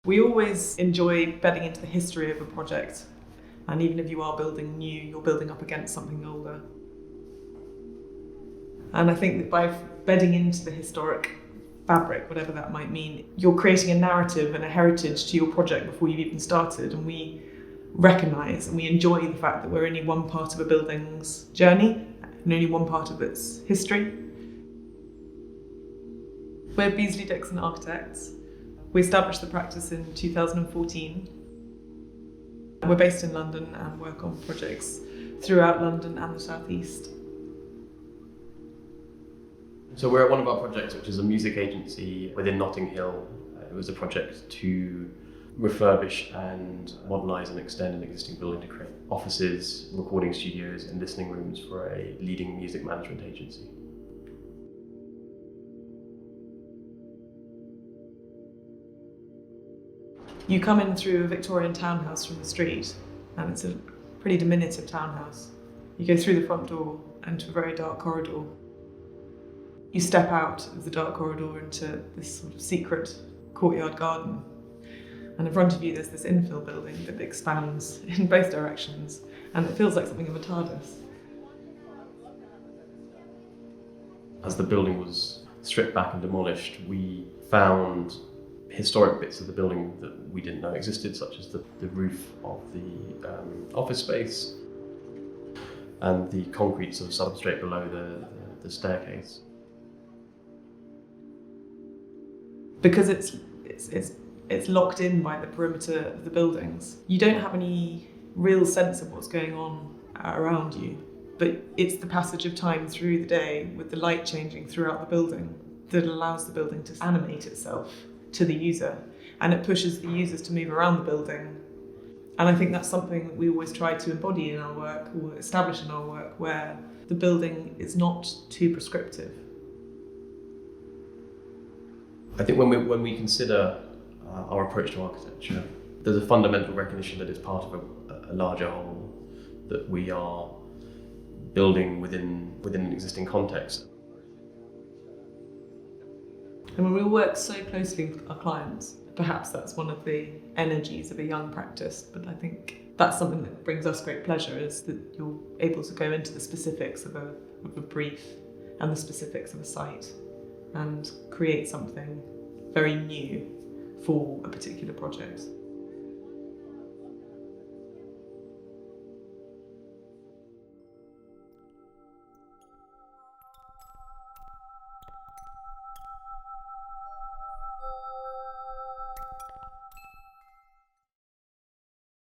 We always enjoy bedding into the history of a project, and even if you are building new, you're building up against something older. And I think that by bedding into the historic fabric, whatever that might mean, you're creating a narrative and a heritage to your project before you've even started, and we recognise and we enjoy the fact that we're only one part of a building's journey and only one part of its history. We're Beasley Dickson architects. We established the practice in 2014. We're based in London and work on projects throughout London and the South East. So we're at one of our projects, which is a music agency within Notting Hill. It was a project to refurbish and modernise and extend an existing building to create offices, recording studios and listening rooms for a leading music management agency. You come in through a Victorian townhouse from the street, and it's a pretty diminutive townhouse. You go through the front door into a very dark corridor. You step out of the dark corridor into this sort of secret courtyard garden. And in front of you, there's this infill building that expands in both directions, and it feels like something of a TARDIS. As the building was stripped back and demolished, we found historic bits of the building that we didn't know existed, such as the roof of the office space and the concrete sort of substrate below the staircase. Because it's locked in by the perimeter of the buildings, you don't have any real sense of what's going on around you, but it's the passage of time through the day with the light changing throughout the building that allows the building to animate itself to the user, and it pushes the users to move around the building. And I think that's something that we always try to embody in our work or establish in our work, where the building is not too prescriptive. I think when we consider our approach to architecture, there's a fundamental recognition that it's part of a larger whole, that we are building within an existing context. And when we work so closely with our clients, perhaps that's one of the energies of a young practice, but I think that's something that brings us great pleasure, is that you're able to go into the specifics of a brief and the specifics of a site and create something very new for a particular project.